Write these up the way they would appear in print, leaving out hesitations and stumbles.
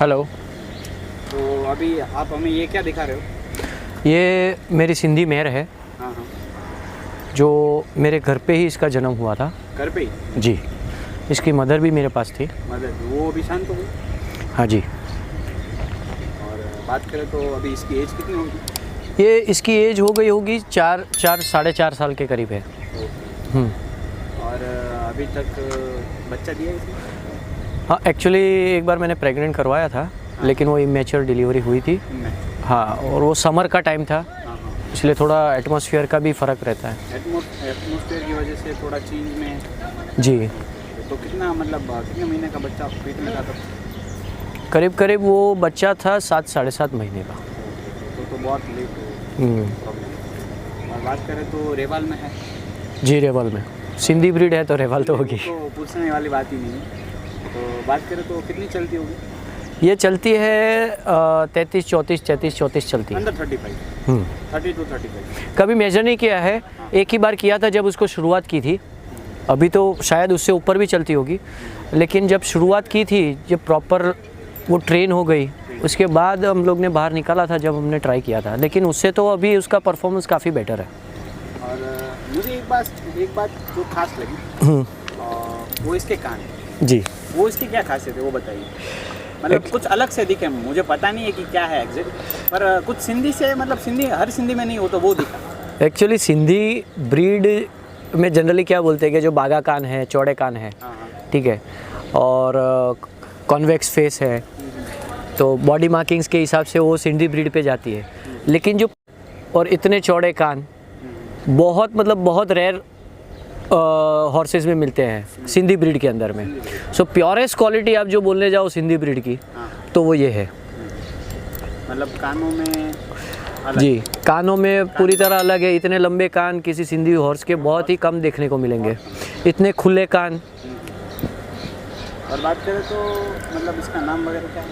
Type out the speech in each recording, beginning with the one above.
Hello. तो अभी आप हमें ये क्या दिखा रहे हो? ये मेरी सिंधी मेयर है हाँ हाँ, जो मेरे घर पे ही इसका जन्म हुआ था। घर पे ही? जी, इसकी मदर भी मेरे पास थी। मदर वो अभी शांत हो गई? हाँ जी। और बात करें तो अभी इसकी एज कितनी होगी? ये इसकी एज हो गई होगी 4 साढ़े 4 साल के करीब है। और अभी तक बच्चा दिया इसने? हाँ, एक्चुअली एक बार मैंने प्रेग्नेंट करवाया था, लेकिन वो इमेच्योर डिलीवरी हुई थी। हाँ, और वो समर का टाइम था, इसलिए थोड़ा एटमॉस्फेयर का भी फ़र्क रहता है। एटमॉस्फेयर की वजह से थोड़ा चेंज में। जी। तो कितना मतलब कितने महीने का बच्चा पेट में था तब? करीब करीब वो बच्चा था 7 साढ़े 7 महीने का। तो बहुत लेट हो प्रॉब्लम। और बात करें तो रेवाल में है? जी, रेवाल में। सिंधी ब्रीड है तो रेवाल तो होगी। तो पूछने वाली बात ही नहीं है। तो बात करें तो कितनी चलती होगी? ये चलती है 33 34 33 34 चलती है। अंडर 35? 30 to 35? कभी मेजर नहीं किया है, एक ही बार किया था जब उसको शुरुआत की थी। अभी तो शायद उससे ऊपर भी चलती होगी, लेकिन जब शुरुआत की थी, जब प्रॉपर वो ट्रेन हो गई, उसके बाद हम लोग ने बाहर निकाला था जब हमने ट्राई किया था, लेकिन उससे तो अभी उसका परफॉर्मेंस काफ़ी बेटर है। और मुझे एक बात जो खास लगी, वो इसके कान। जी। वो इसकी क्या खासियत है वो बताइए। मतलब कुछ अलग से दिखे, मुझे पता नहीं है कि क्या है एग्जैक्ट, पर कुछ सिंधी से, मतलब सिंधी हर सिंधी में नहीं हो तो वो दिखा। एक्चुअली सिंधी ब्रीड में जनरली क्या बोलते हैं कि जो बागा कान है, चौड़े कान है, ठीक है, और कॉन्वेक्स फेस है, तो बॉडी मार्किंग्स के हिसाब से वो सिंधी ब्रीड पे जाती है। लेकिन जो और इतने चौड़े कान बहुत रेयर हॉर्सेस में मिलते हैं सिंधी ब्रीड के अंदर में। सो प्योरेस्ट क्वालिटी आप जो बोलने जाओ सिंधी ब्रीड की, तो वो ये है। मतलब कानों में अलग? जी, कानों में पूरी तरह अलग है। इतने लंबे कान किसी सिंधी हॉर्स के बहुत ही कम देखने को मिलेंगे, इतने खुले कान। और बात करें तो मतलब इसका नाम वगैरह क्या है?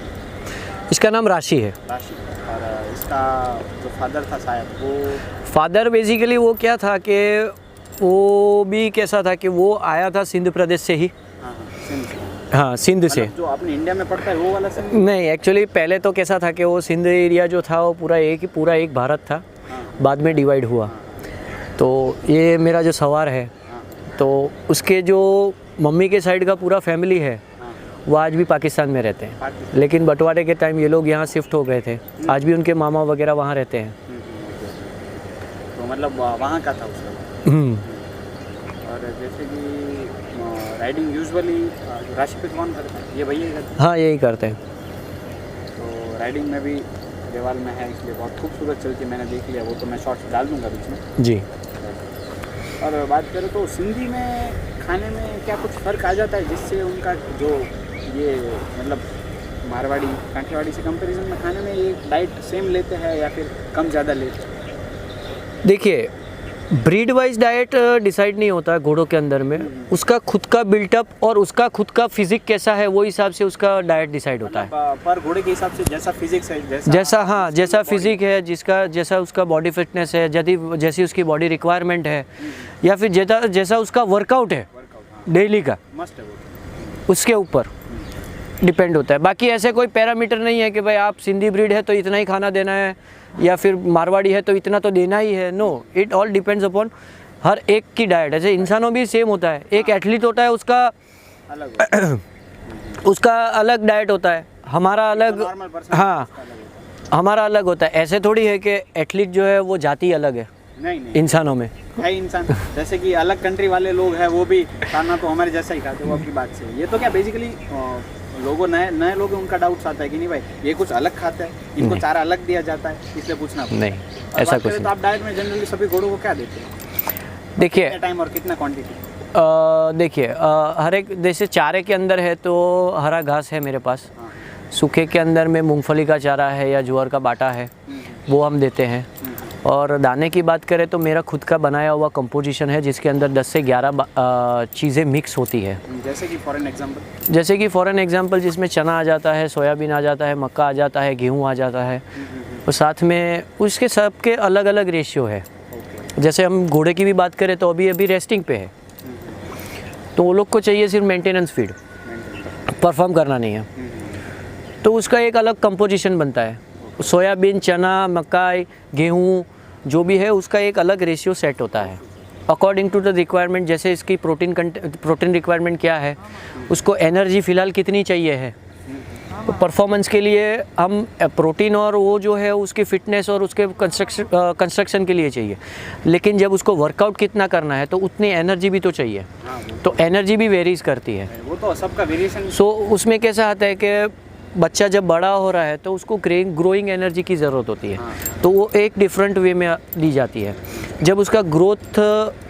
इसका नाम राशि है। राशि। और इसका जो फादर था शायद, वो फादर बेसिकली वो क्या था कि वो भी कैसा था कि वो आया था सिंध प्रदेश से ही। हाँ, सिंध से। जो अपने इंडिया में पड़ता है वो वाला सिंध? नहीं, एक्चुअली पहले तो कैसा था कि वो सिंध एरिया जो था वो पूरा एक भारत था। बाद में डिवाइड हुआ। तो ये मेरा जो सवार है, तो उसके जो मम्मी के साइड का पूरा फैमिली है वो आज भी पाकिस्तान में रहते हैं, लेकिन बंटवारे के टाइम ये लोग यहाँ शिफ्ट हो गए थे। आज भी उनके मामा वगैरह वहाँ रहते हैं। तो मतलब वहाँ का था उसका। और जैसे कि राइडिंग यूजुअली राशि पे कौन करता है? ये भैया करते हैं? हाँ, यही करते हैं। तो राइडिंग में भी रेवाल में है, इसलिए बहुत खूबसूरत चलती है, मैंने देख लिया। वो तो मैं शॉर्ट्स डाल दूँगा बीच में। जी। और बात करें तो सिंधी में खाने में क्या कुछ फ़र्क आ जाता है जिससे उनका जो ये मतलब मारवाड़ी काठियावाड़ी से कंपैरिजन में खाने में ये डाइट सेम लेते हैं या फिर कम ज़्यादा लेते हैं? देखिए, ब्रीड वाइज डाइट डिसाइड नहीं होता है घोड़ों के अंदर में। उसका खुद का बिल्टअप और उसका खुद का फिजिक कैसा है, वो हिसाब से उसका डाइट डिसाइड होता है। पर घोड़े के हिसाब से जैसा फिजिक्स है, जैसा फिजिक है, जैसा उसका बॉडी फिटनेस है, जैसी उसकी बॉडी रिक्वायरमेंट है, या फिर जैसा उसका वर्कआउट है डेली का, मस्ट है वो, उसके ऊपर डिपेंड होता है। बाकी ऐसे कोई पैरामीटर नहीं है कि भाई आप सिंधी ब्रीड है तो इतना ही खाना देना है, या फिर मारवाड़ी है तो इतना तो देना ही है। No, it all depends upon हर एक की डाइट। ऐसे इंसानों भी सेम होता है। एक एथलीट होता है, उसका अलग डाइट होता है, हमारा अलग। हाँ, हमारा अलग होता है। ऐसे थोड़ी है कि एथलीट जो है वो जाति अलग है। नहीं, इंसानों में है इंसान। जैसे कि अलग कंट्री वाले लोग हैं, वो भी खाना तो हमारे जैसा ही खाते हैं, वो आपकी बात से। ये तो क्या बेसिकली लोगों नए लोग उनका डाउट्स आता है कि नहीं भाई ये कुछ अलग खाता है, इनको चारा अलग दिया जाता है, इसलिए पूछना। नहीं, ऐसा कुछ नहीं। तो आप डाइट में जनरली सभी घोड़ों को क्या देते हैं? देखिए, कितना टाइम और कितना क्वांटिटी? देखिए, हर एक जैसे चारे के अंदर है तो हरा घास है मेरे पास। सूखे के अंदर में मूंगफली का चारा है या ज्वार का बाटा है, वो हम देते हैं। और दाने की बात करें तो मेरा खुद का बनाया हुआ कंपोजिशन है जिसके अंदर 10 से 11 चीज़ें मिक्स होती है। जैसे कि फॉर एन एग्जांपल जिसमें चना आ जाता है, सोयाबीन आ जाता है, मक्का आ जाता है, गेहूँ आ जाता है, और साथ में उसके सब के अलग अलग रेशियो है। जैसे हम घोड़े की भी बात करें तो अभी रेस्टिंग पे है, तो वो लोग को चाहिए सिर्फ मेंटेनेंस फीड, परफॉर्म करना नहीं है। तो उसका एक अलग कंपोजिशन बनता है। सोयाबीन, चना, मकाई, गेहूँ जो भी है उसका एक अलग रेशियो सेट होता है अकॉर्डिंग टू द रिक्वायरमेंट। जैसे इसकी प्रोटीन रिक्वायरमेंट क्या है, उसको एनर्जी फ़िलहाल कितनी चाहिए है। तो परफॉर्मेंस के लिए हम प्रोटीन और वो जो है उसकी फ़िटनेस और उसके कंस्ट्रक्शन के लिए चाहिए, लेकिन जब उसको वर्कआउट कितना करना है तो उतनी एनर्जी भी तो चाहिए। तो एनर्जी भी वेरीज करती है। वो तो सबका वेरिएशन। सो उसमें कैसा आता है कि बच्चा जब बड़ा हो रहा है तो उसको ग्रोइंग एनर्जी की ज़रूरत होती है, तो वो एक डिफरेंट वे में दी जाती है। जब उसका ग्रोथ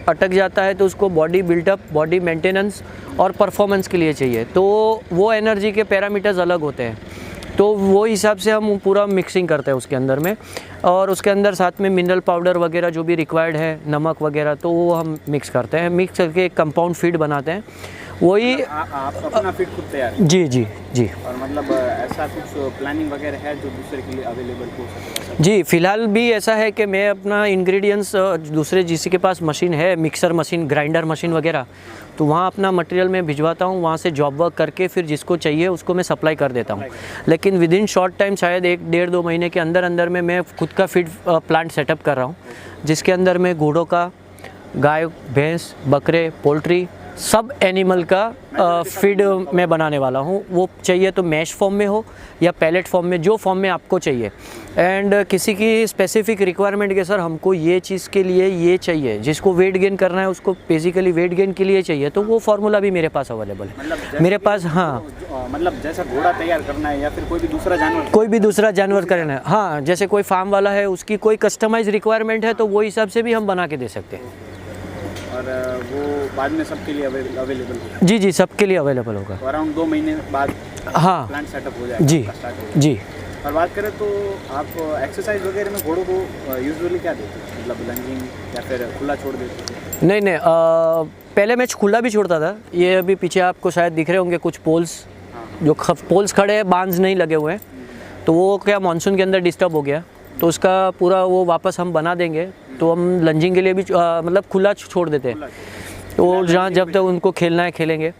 अटक जाता है तो उसको बॉडी बिल्डअप, बॉडी मेंटेनेंस और परफॉर्मेंस के लिए चाहिए, तो वो एनर्जी के पैरामीटर्स अलग होते हैं। तो वो हिसाब से हम पूरा मिक्सिंग करते हैं उसके अंदर में, और उसके अंदर साथ में मिनरल पाउडर वगैरह जो भी रिक्वायर्ड है, नमक वगैरह, तो वो हम मिक्स करते हैं। मिक्स करके एक कंपाउंड फीड बनाते हैं। वही आप अपना फीड खुद तैयार। जी जी जी। और मतलब ऐसा कुछ प्लानिंग वगैरह है जो दूसरे के लिए अवेलेबल हो सके? जी, फ़िलहाल भी ऐसा है कि मैं अपना इंग्रेडिएंट्स दूसरे जिसके के पास मशीन है, मिक्सर मशीन, ग्राइंडर मशीन वगैरह, तो वहाँ अपना मटेरियल मैं भिजवाता हूँ, वहाँ से जॉब वर्क करके फिर जिसको चाहिए उसको मैं सप्लाई कर देता हूँ। लेकिन विद इन शॉर्ट टाइम, शायद 1-1.5-2 महीने के अंदर अंदर में मैं खुद का फीड प्लांट सेटअप कर रहा हूँ, जिसके अंदर मैं घोड़ों का, गाय, भैंस, बकरे, पोल्ट्री, सब एनिमल का फीड मैं बनाने वाला हूँ। वो चाहिए तो मैश फॉर्म में हो या पैलेट फॉर्म में, जो फॉर्म में आपको चाहिए। एंड किसी की स्पेसिफिक रिक्वायरमेंट के सर हमको ये चीज़ के लिए ये चाहिए, जिसको वेट गेन करना है उसको बेसिकली वेट गेन के लिए चाहिए, तो वो फार्मूला भी मेरे पास अवेलेबल है। मेरे पास, हाँ, मतलब जैसा घोड़ा तैयार करना है या फिर कोई भी दूसरा जानवर करना है, हाँ, जैसे कोई फार्म वाला है उसकी कोई कस्टमाइज रिक्वायरमेंट है तो वो हिसाब से भी हम बना के दे सकते हैं। और वो बाद में सबके लिए अवेलेबल होगा? जी जी, सबके लिए अवेलेबल होगा। अराउंड 2 महीने बाद हाँ प्लांट सेटअप हो जाएगा? जी जी। और बात करें तो आप एक्सरसाइज वगैरह में घोड़ों को यूजुअली क्या देते हैं, मतलब लंजिंग या फिर खुला छोड़ देते हैं? नहीं, पहले मैं खुला भी छोड़ता था। ये अभी पीछे आपको शायद दिख रहे होंगे कुछ पोल्स, जो पोल्स खड़े हैं, बांझ नहीं लगे हुए हैं, तो वो क्या मानसून के अंदर डिस्टर्ब हो गया, तो उसका पूरा वो वापस हम बना देंगे। तो हम लंजिंग के लिए भी मतलब खुला छोड़ देते हैं, तो जहाँ जब तक उनको खेलना है खेलेंगे।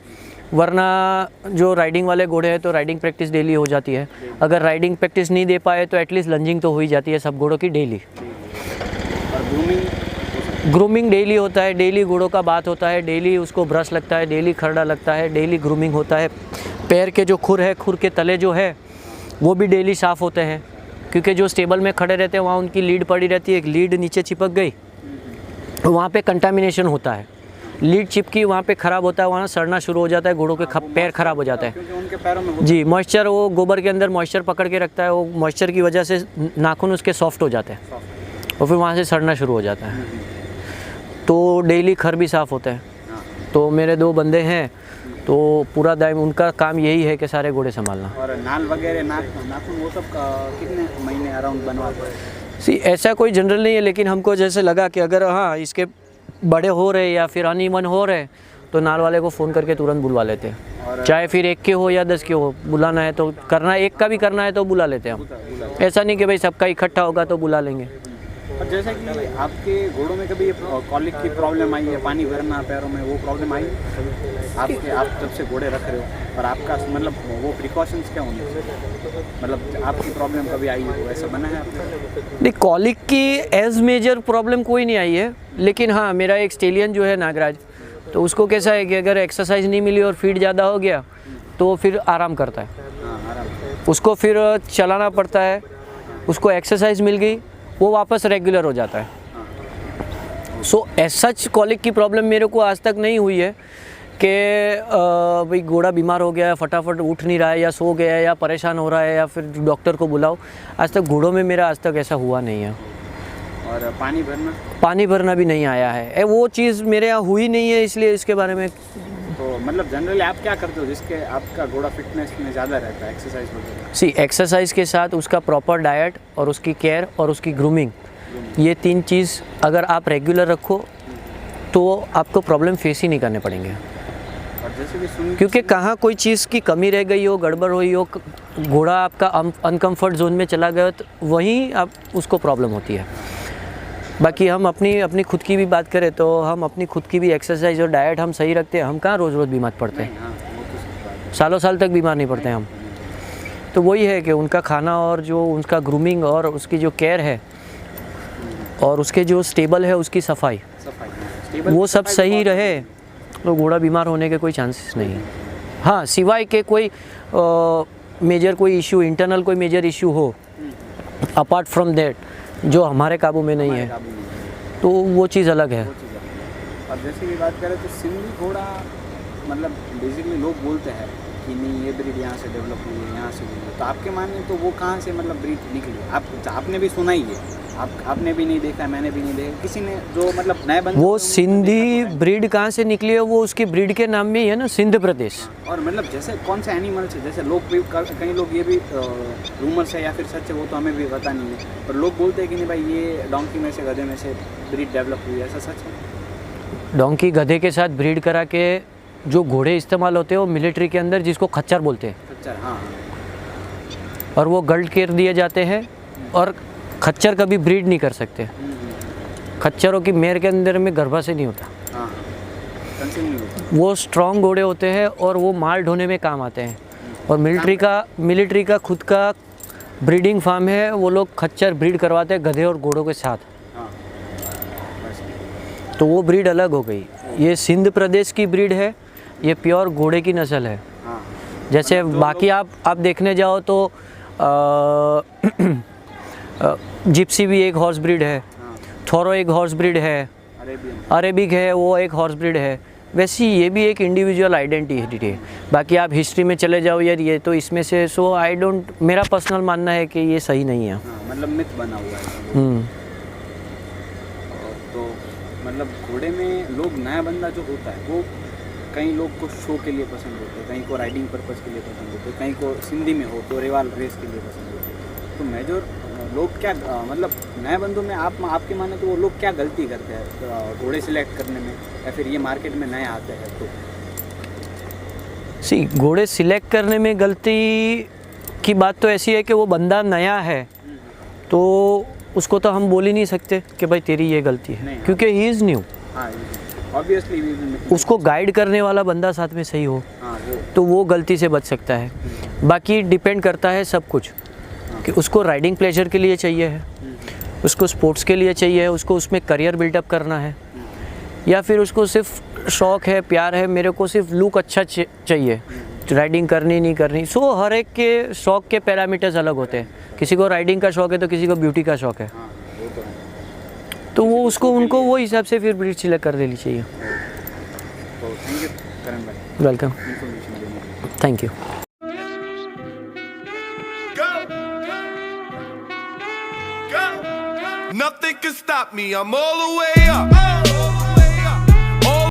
वरना जो राइडिंग वाले घोड़े हैं तो राइडिंग प्रैक्टिस डेली हो जाती है। अगर राइडिंग प्रैक्टिस नहीं दे पाए तो एटलीस्ट लंजिंग तो हो ही जाती है सब घोड़ों की डेली। और ग्रूमिंग डेली होता है, डेली घोड़ों का बात होता है, डेली उसको ब्रश लगता है, डेली खरड़ा लगता है, डेली ग्रूमिंग होता है। पैर के जो खुर है, खुर के तले जो है वो भी डेली साफ़ होते हैं, क्योंकि जो स्टेबल में खड़े रहते हैं वहाँ उनकी लीड पड़ी रहती है, एक लीड नीचे चिपक गई तो वहाँ पे कंटामिनेशन होता है, लीड चिपकी वहाँ पे ख़राब होता है, वहाँ सड़ना शुरू हो जाता है, घोड़ों के पैर ख़राब हो जाता है। क्योंकि उनके पैरों में जी, मॉइस्चर, वो गोबर के अंदर मॉइस्चर पकड़ के रखता है, वो मॉइस्चर की वजह से नाखून उसके सॉफ्ट हो जाते हैं और फिर वहाँ से सड़ना शुरू हो जाता है। तो डेली खर भी साफ़ होता है। तो मेरे 2 बंदे हैं, तो पूरा टाइम उनका काम यही है कि सारे घोड़े संभालना। और नाल वगैरह, नाखून, वो सब कितने महीने अराउंड बनवाते हैं? ऐसा कोई जनरल नहीं है, लेकिन हमको जैसे लगा कि अगर हाँ इसके बड़े हो रहे या फिर अनइवन हो रहे तो नाल वाले को फ़ोन करके तुरंत बुलवा लेते हैं। चाहे फिर 1 के हो या 10 के हो, बुलाना है तो करना, 1 का भी करना है तो बुला लेते हैं हम। ऐसा नहीं कि भाई सबका इकट्ठा होगा तो बुला लेंगे। और जैसा कि आपके घोड़ों में कभी कॉलिक की प्रॉब्लम आई है, पानी भरना पैरों में, वो प्रॉब्लम आई आपके? आप जब से घोड़े रख रहे हो और आपका मतलब वो प्रिकॉशंस क्या होंगे, मतलब आपकी प्रॉब्लम कभी आई हो, ऐसा बना है आपने? नहीं, कॉलिक की एज मेजर प्रॉब्लम कोई नहीं आई है, लेकिन हाँ मेरा एक स्टेलियन जो है नागराज, तो उसको कैसा है कि अगर एक्सरसाइज नहीं मिली और फीड ज़्यादा हो गया तो फिर आराम करता है। उसको फिर चलाना पड़ता है, उसको एक्सरसाइज मिल गई, वो वापस रेगुलर हो जाता है। सो एज सच कॉलिक की प्रॉब्लम मेरे को आज तक नहीं हुई है कि भाई घोड़ा बीमार हो गया है, फटाफट उठ नहीं रहा है या सो गया है या परेशान हो रहा है या फिर डॉक्टर को बुलाओ। आज तक घोड़ों में मेरा आज तक ऐसा हुआ नहीं है। और पानी भरना भी नहीं आया है, वो चीज़ मेरे यहाँ हुई नहीं है, इसलिए इसके बारे में। तो मतलब जनरली आप क्या करते हो जिसके आपका घोड़ा फिटनेस में ज़्यादा रहता है, एक्सरसाइज वगैरह? एक्सरसाइज के साथ उसका प्रॉपर डाइट और उसकी केयर और उसकी ग्रूमिंग, ये 3 चीज़ अगर आप रेगुलर रखो तो आपको प्रॉब्लम फेस ही नहीं करने पड़ेंगे। और जैसे कि क्योंकि कहाँ कोई चीज़ की कमी रह गई हो, गड़बड़ हुई हो, घोड़ा आपका अनकम्फर्ट जोन में चला गया तो वहीं आप उसको प्रॉब्लम होती है। बाकी हम अपनी खुद की भी बात करें तो हम अपनी खुद की भी एक्सरसाइज और डाइट हम सही रखते हैं, हम कहाँ रोज़ बीमार पड़ते हैं, सालों साल तक बीमार नहीं पड़ते हैं हम। तो वही है कि उनका खाना और जो उनका ग्रूमिंग और उसकी जो केयर है और उसके जो स्टेबल है उसकी सफाई, वो सब सही रहे तो घोड़ा बीमार होने के कोई चांसेस नहीं है। हाँ, सिवाय के कोई मेजर कोई इशू, इंटरनल कोई मेजर इशू हो अपार्ट फ्रॉम दैट जो हमारे काबू में नहीं है, तो वो चीज़ अलग है। और जैसे की बात करें तो सिंधी घोड़ा मतलब बेसिकली लोग बोलते हैं कि नहीं ये ब्रीड यहाँ से डेवलप हुई है, यहाँ से हुई है, तो आपके मानने तो वो कहाँ से मतलब ब्रीड निकली? आपने भी सुना ही है, आपने भी नहीं देखा, मैंने भी नहीं देखा, किसी ने जो मतलब नए बंदे वो सिंधी ब्रीड कहाँ से निकली है, वो उसकी ब्रीड के नाम में ही है ना, सिंध प्रदेश। और मतलब जैसे कौन से एनिमल से, जैसे लोग भी कई लोग ये भी रूमर्स है या फिर सच है वो तो हमें भी पता नहीं है, पर लोग बोलते हैं कि नहीं भाई ये डोंकी में से, गधे में से ब्रीड डेवलप हुई है, ऐसा सच है? डोंकी गधे के साथ ब्रीड करा के जो घोड़े इस्तेमाल होते हैं वो मिलिट्री के अंदर जिसको खच्चर बोलते हैं, खच्चर, हाँ, और वो गर्ल्ड केयर दिए जाते हैं, और खच्चर कभी ब्रीड नहीं कर सकते। खच्चरों की मेयर के अंदर में गर्भाशय नहीं होता, हाँ, कंसीव नहीं होता। वो स्ट्रॉन्ग घोड़े होते हैं और वो माल ढोने में काम आते हैं। और मिलिट्री का खुद का ब्रीडिंग फार्म है, वो लोग खच्चर ब्रीड करवाते हैं गधे और घोड़ों के साथ, हाँ, बस। तो वो ब्रीड अलग हो गई। ये सिंध प्रदेश की ब्रीड है, ये प्योर घोड़े की नस्ल है। हाँ, जैसे बाकी आप देखने जाओ तो जिप्सी भी एक हॉर्स ब्रीड है, हाँ, थोरो एक हॉर्स ब्रीड है, अरेबिक है वो एक हॉर्स ब्रीड है, वैसी ये भी एक इंडिविजुअल आइडेंटिटी है। बाकी आप हिस्ट्री में चले जाओ यार, ये तो इसमें से, सो आई डोंट, मेरा पर्सनल मानना है कि ये सही नहीं है। हाँ, मतलब मिथ बना हुआ है। तो मतलब घोड़े में लोग नया बंदा जो होता है वो कई लोग को शो के लिए पसंद होते हैं, कहीं को राइडिंग पर्पस के लिए पसंद होते हैं, कहीं को सिंधी में हो तो रेवाल रेस के लिए पसंद होते हैं। तो मेजर लोग क्या मतलब नए बंदों में आपके माने तो वो लोग क्या गलती करते हैं घोड़े सिलेक्ट करने में, या फिर ये मार्केट में नए आते हैं तो? सी घोड़े सिलेक्ट करने में गलती की बात तो ऐसी है कि वो बंदा नया है तो उसको तो हम बोल ही नहीं सकते कि भाई तेरी ये गलती है, क्योंकि ही इज़ न्यू। ऑब्वियसली उसको गाइड करने वाला बंदा साथ में सही हो, तो वो गलती से बच सकता है। बाकी डिपेंड करता है सब कुछ कि उसको राइडिंग प्लेजर के लिए चाहिए है, उसको स्पोर्ट्स के लिए चाहिए है, उसको उसमें करियर बिल्डअप करना है, या फिर उसको सिर्फ शौक़ है, प्यार है, मेरे को सिर्फ लुक अच्छा चाहिए, राइडिंग करनी नहीं करनी। सो हर एक के शौक़ के पैरामीटर्स अलग होते हैं, किसी को राइडिंग का शौक़ है तो किसी को ब्यूटी का शौक़ है, तो वो उसको उनको वो हिसाब से फिर ब्रीड सिलेक्ट कर देनी चाहिए। थैंक यू करण भाई, वेलकम, इन्फॉर्मेशन देने के लिए। Thank you. Nothing can stop me, I'm all the way up.